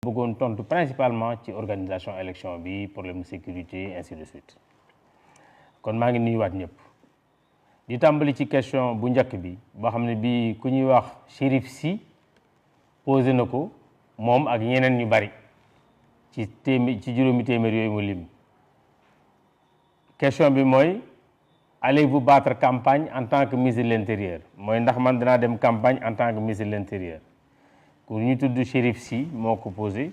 bëggoon tontu principalement ci organisation élection bi problème de sécurité ainsi de suite kon maa ngi nuyuwaat ñëpp di tàmbali ci question bu njëkk bi boo xam ne bii ku ñuy wax Chérif Sy posé na ko moom ak ñeneen ñu bari ci juróomi téeméer yooyu mu lim question bi mooy allez-vous battre campagne en tant que ministre de l'intérieur mooy ndax man danaa dem campagne en tant que ministre de l'intérieur ku ñu tudd Chérif Sy moo ko posé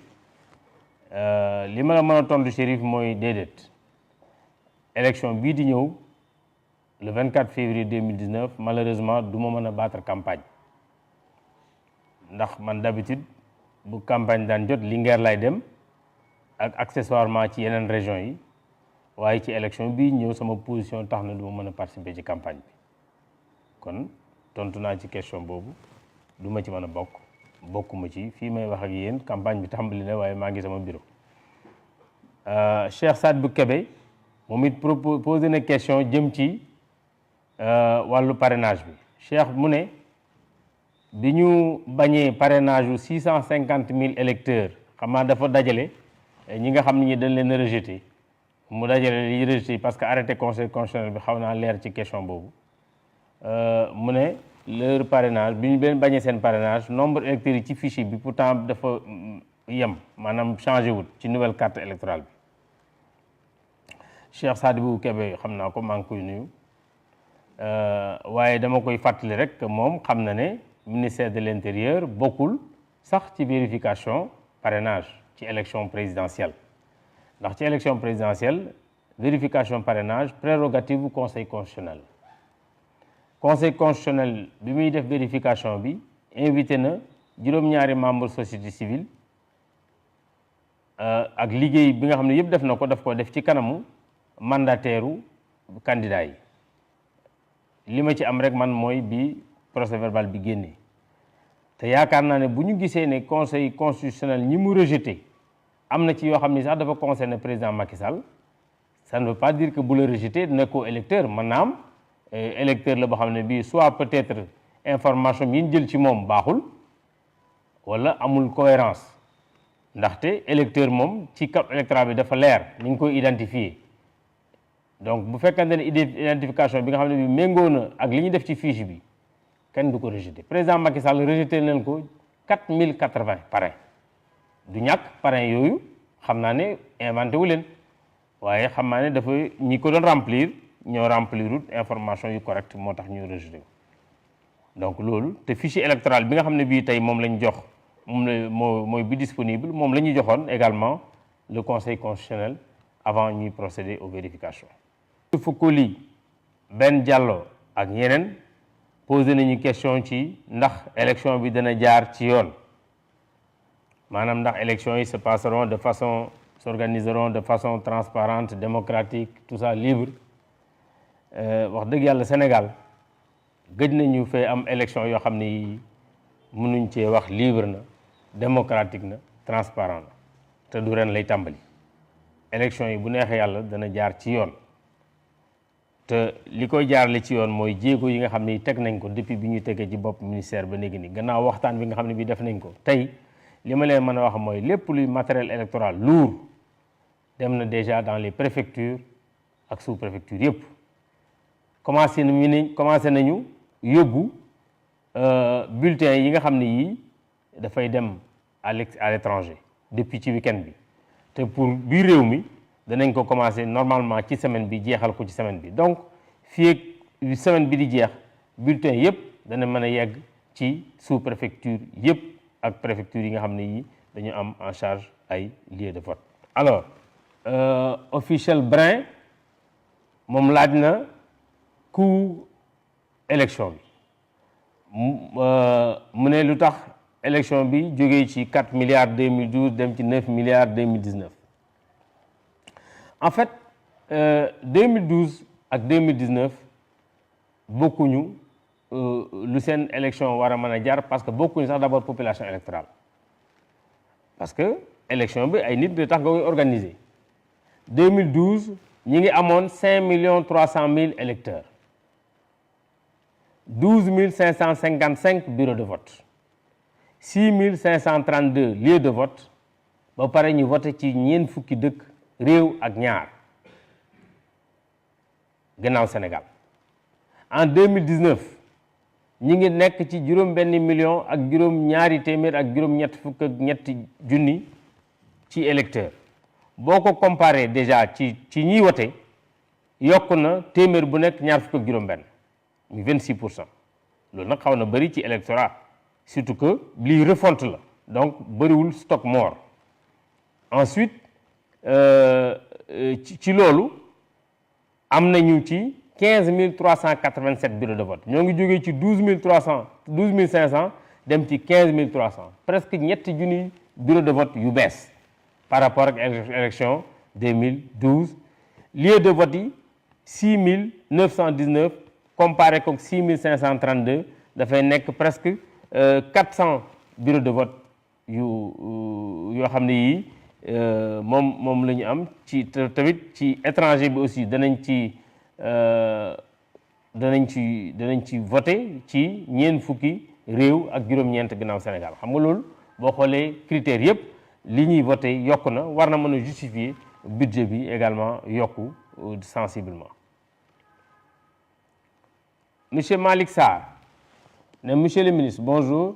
li ma la mën a tontu Chérif mooy déedéet élection bii di ñëw le 24 février 2019 malheureusement du ma mën a battre campagne ndax man d'habitude bu campagne daan jot Linguère lay dem ak accessoirement ci yeneen région yi waaye ci élection bii ñëw sama position tax na du ma mën a participer ci campagne bi kon tontu naa ci question boobu du ma ci mën a bokkuma ci fii may wax ak yéen campagne bi tàmbali na waaye maa ngi sama bureau. Cheikh Sadibou Kébé moom it posé na question jëm ci wàllu parrainage bi Cheikh mu ne bi ñu bañee parrainage yu 650 000 électeurs xam naa dafa dajale ñi nga xam ne ñi dañ leen a rejeté mu dajale li rejeté parce que arrêté conseil constitutionnel bi xaw naa leer ci question boobu mu ne leur parrainage bi ñu leen bañee seen parrainage nombre électeurs yi ci fichier bi pourtant dafa yem maanaam changé wut ci nouvelle carte électorale bi Cheikh Sadibou Kébé xam naa ko maa ngi koy nuyu waaye dama koy fàttali rek moom xam na ne ministère de l'intérieur bokkul sax ci vérification parrainage ci élection présidentielle ndax ci élection présidentielle vérification parrainage prérogative bu conseil constitutionnel bi muy def vérification bi invité na juróom-ñaari membre société civile ak liggéey bi nga xam ne yëpp def na ko daf ko def ci kanamu mandataire u candidat yi li ma ci am rek man mooy bi procès verbal bi génnee te yaakaar naa ne bu ñu gisee ne conseil constitutionnel ñi mu rejeté am na ci yoo xam ne sax dafa concerné président Macky Sall ça ne veut pas dire que bu la rejeté nekkoo électeur mën naa am électeur la boo xam ne bii soit peut-être information yi ñu jël ci moom baaxul wala amul cohérence ndaxte électeur moom ci carte électorale bi dafa leer ni ñu koy identifier donc bu fekkante ne identification bi nga xam ne bi méngoo na ak li ñu def ci fiche bi kenn du ko rejeté président Macky Sall rejeté nañ ko 4080 parrain du ñàkk parrain yooyu xam naa ne inventé wu leen waaye xam naa ne dafa ñi ko doon remplir ñoo remplirut information yu correct moo tax ñu rejeté donc loolu te fichier électoral bi nga xam ne bii tey moom lañ jox moom la mooy bi disponible moom la ñu joxoon également le conseil constitutionnel avant ñuy procéder aux vérifications. Foukoly Ben Diallo ak ñeneen posé nañu question ci ndax élection bi dana jaar ci yoon maanaam ndax élection yi s'organiseront de façon transparente démocratique tout ça libre wax dëgg yàlla Sénégal gëj nañu fee am élection yoo xam ne mënuñ cee wax libre na démocratique na transparent na te du ren lay tàmbali élection yi bu neexee yàlla dana jaar ci yoon te li koy jaarale ci yoon mooy jéego yi nga xam ne teg nañ ko depuis bi ñu tegee ci bopp ministère ba léegi ni gannaaw waxtaan bi nga xam ne bi def nañ ko tey li ma leen mën a wax mooy lépp luy matériel électoral lourd dem na déjà dans les préfectures ak sous-préfectures yëpp commencé nañu yóbbu bulletins yi nga xam ne yii dafay dem à l'étranger depuis ci week-end bi te pour biir réew mi danañ ko commencé normalement ci semaine bi jeexal ko ci semaine bi donc fii ak semaine bi di jeex bulletins yëpp dana mën a yegg ci sous-préfecture yëpp ak préfecture yi nga xam ne yii dañu am en charge ay lieux de vote. Alors officiel Brin moom laaj na coût élection bi mu ne lu tax élection bi jógee ci 4 milliards 2012 dem ci 9 milliards 2019 en fait 2012 ak 2019 bokkuñu lu seen élection war a mën a jar parce que bokkuñu sax d'abord population électorale parce que élection bi ay nit de tax nga koy organiser 2012 ñi ngi amoon 5 300 000 électeurs 12 555 bureaux de vote 6 532 lieux de vote ba pare ñu voté ci ñeent fukki dëkk réew ak ñaar gannaaw Sénégal en 2019 ñi ngi nekk ci juróom benn million ak juróom ñaari téeméer ak juróom ñett fukk ak ñetti junni ci électeur boo ko comparé déjà ci ñiy wote yokk na téeméer bu nekk ñaar fukk ak juróom benn muy 26%. loolu nag xaw na bëri ci électorat surtout que lii refonte la donc bëriwul stock mort. Ensuite ci loolu am nañu ci 15 387 bureaux de vote ñoo ngi jógee ci 12 500 dem ci 15 300 presque ñetti junni bureau de vote yu bees par rapport ak élection 2012 lieu de vote yi 6 919 comparé ak 6 532 dafay nekk presque 400 bureaux de vote yoo xam ne yii moom la ñu am ci tamit ci étranger bi aussi danañ ci voté ci ñeent fukki réew ak juróom-ñeent gannaaw Sénégal xam nga loolu boo xoolee critères yëpp li ñuy voté yokku na war na mën a justifier budget bi également yokku sensiblement. Monsieur Malick Sarr ne monsieur le ministre bonjour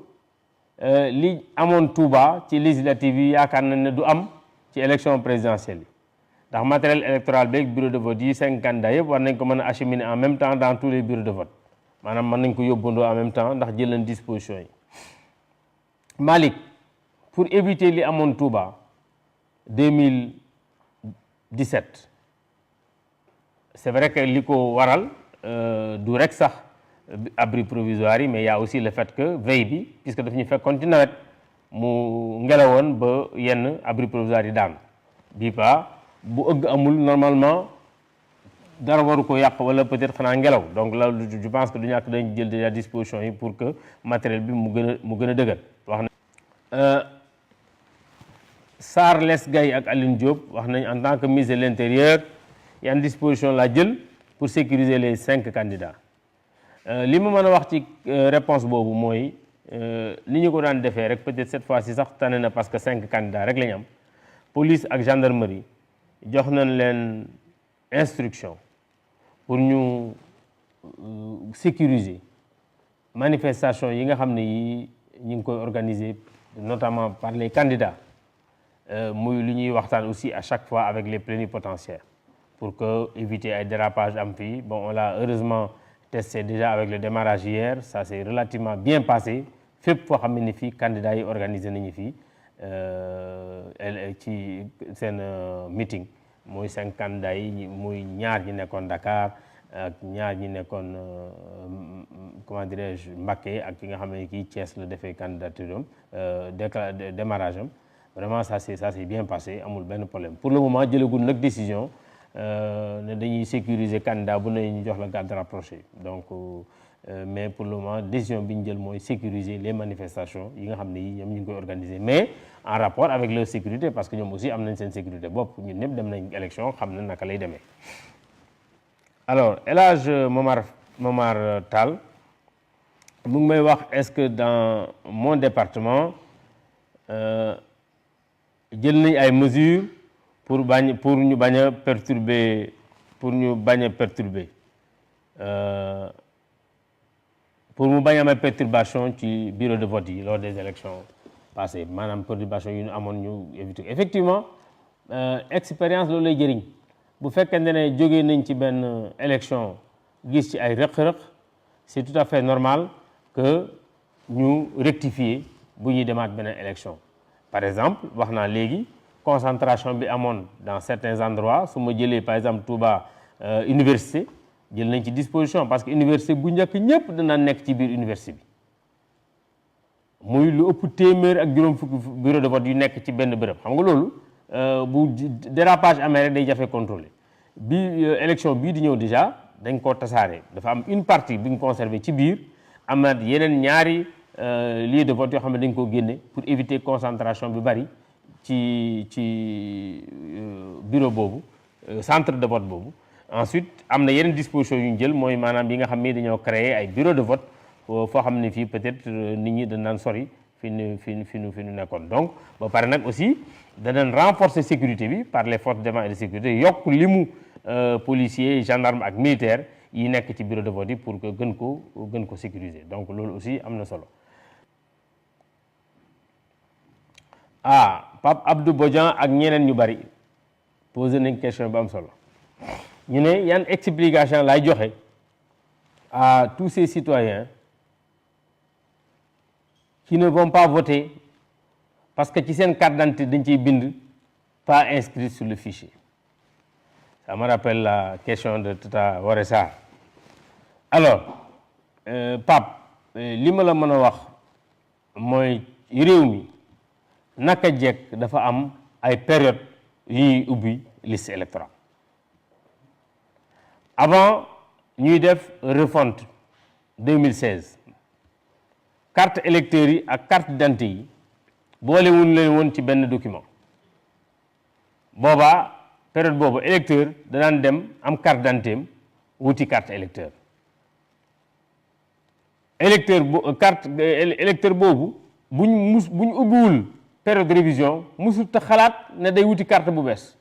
li amoon Touba ci législative yi yaakaar nañ ne du am ci élection présidentielle yi ndax matériel électoral beeg bureau de vote yi 5 candidats yëpp war nañ ko mën a acheminer en même temps dans tous les bureaux de vote maanaam mën nañ ko yóbbandoo en même temps ndax jël nañ disposition yi. Malick pour éviter li amoon Touba 2017 c'est vrai que li ko waral du rek sax abri provisoire yi mais y a aussi le fait que veille bi puisque daf ñu fekkoon ci nawet mu ngelawoon ba yenn abri provisoire yi daan bii pa bu ëgg amul normalement dara waru ko yàq wala peut-être xanaa ngelaw donc là je pense que du ñàkk dañ jël déjà disposition yi pour que matériel bi mu gën a dëgër wax na Sarr Les Gaye ak Aline Diop wax nañ en tant que ministre de l'Intérieur yan disposition la jël pour sécuriser les 5 candidats li ma mën a wax ci réponse boobu mooy li ñu ko daan defee rek peut-être cette fois-ci sax tane na parce que 5 candidats rek la ñu am police ak gendarmerie jox nañ leen instruction pour ñu sécuriser manifestation yi nga xam ne yi ñu ngi koy organiser notamment par les candidats muy lu ñuy waxtaan aussi à chaque fois avec les plénipotentiaires pour que éviter ay dérapage am fii bon on l'a heureusement testé déjà avec le démarrage hier ça s'est relativement bien passé fépp foo xam ne ni fii candidats yi organisé nañu fii ci seen meeting muy 5 candidats yi muy ñaar ñi nekkoon Dakar ak ñaar ñi nekkoon comment dirais-je Mbacké ak ki nga xam ne kii Thiès la defee candidature am démarrage am vraiment ça s'est bien passé amul benn problème pour le moment jëlagul nag décision ne dañuy sécuriser candidat bu ne ñu jox la garde rapprochée donc mais pour le moment décision bi ñu jël mooy sécuriser les manifestations yi nga xam ne yi ñoom ñu ngi koy organiser mais en rapport avec leur sécurité parce que ñoom aussi am nañ seen sécurité bopp ñun ñëpp dem nañ élection xam na naka lay demee. Alors El Hadj Momar Tall mu ngi may wax est-ce que dans mon département jël nañ ay mesures pour ñu bañ a perturber pour mu bañ a am perturbation ci bureau de vote yi lors des élections passées maanaam perturbation yu ñu amoon ñu éviter effectivement expérience loolu lay jëriñ bu fekkente ne jógee nañ ci benn élection gis ci ay rëq-rëq c'est tout à fait normal que ñu rectifier bu ñuy demaat beneen élection par exemple wax naa léegi concentration bi amoon dans certains endroits su ma jëlee par exemple Touba université jël nañ ci disposition parce que université bu njëkk ñëpp dana nekk ci biir université bi muy lu ëpp téeméer ak juróom fukki bureau de vote yu nekk ci benn bërëb xam nga loolu bu dérapage amee rek day jafe contrôler bi élection bii di ñëw déjà dañ koo tasaare dafa am une partie bi ñu conservé ci biir amaat yeneen ñaari lieu de vote yoo xam ne dañ koo génne pour éviter concentration bi bari ci bureau boobu centre de vote boobu ensuite am na yeneen disposition yu ñu jël mooy maanaam yi nga xam ni dañoo créer ay bureau de vote foo xam ne fii peut-être nit ñi dañ naan sori fi nu nekkoon donc ba pare nag aussi danañ renforcer sécurité bi par les forces de défense et de sécurité yokk limu policiers gendarmes ak militaires yi nekk ci bureau de vote yi pour que gën ko sécuriser donc loolu aussi am na solo. Pape Abdou Bodian ak ñeneen ñu bari posé nañ question bu am solo ñu ne yan explication lay joxe à tous ces citoyens qui ne vont pas voter parce que ci seen carte d'identité dañ ciy bind pas inscrit sur le fichier. Ça me rappelle la question de Tata Woré Sarr. Alors Pape li ma la mën a wax mooy réew mi naka jekk dafa am ay période yu ñuy ubbi liste électorale avant ñuy def refonte 2016 carte électeurs yi ak carte d'identité yi boole wuñ leen woon ci benn document boobaa période boobu électeur danaan dem am carte d'identité wuti carte électeur électeur boobu buñ ubbiwul période de révision musut a xalaat ne day wuti carte bu bees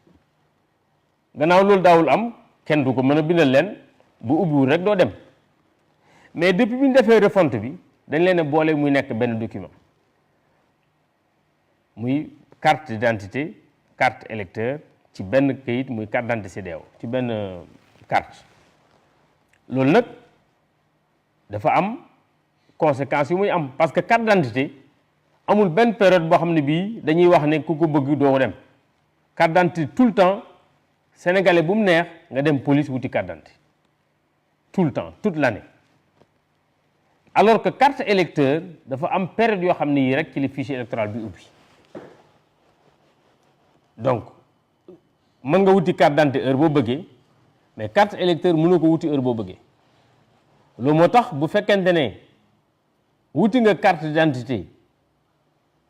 gannaaw loolu daawul am kenn du ko mën a bindal leen bu ubbiwul rek doo dem mais depuis bi ñu defee refonte bi dañ leen a boole muy nekk benn document muy carte d'identité carte électeur ci benn kayit muy carte d'identité CEDEAO ci benn carte loolu nag dafa am conséquences yu muy am parce que carte d'identité amul benn période boo xam ne bii dañuy wax ne ku ko bëgg doo dem carte d'identité tout le temps sénégalais bu mu neex nga dem police wuti carte d'identité tout le temps toute l'année alors que carte électeur dafa am période yoo xam ne yii rek ci le fichier électoral bi ubbi donc mën nga wuti carte d'identité heure boo bëggee mais carte électeur mënoo ko wuti heure boo bëggee loolu moo tax bu fekkente ne wuti nga carte d'identité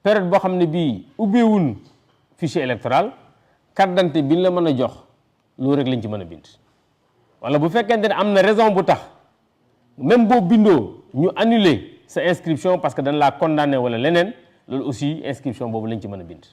période boo xam ne bii ubbeewul fichier électoral carte d'identité bi la mën a jox loolu rek lañ ci mën a bind wala bu fekkente ne am na raison bu tax même boo bindoo ñu annuler sa inscription parce que dañ laa condamné wala leneen loolu aussi inscription boobu lañ ci mën a bind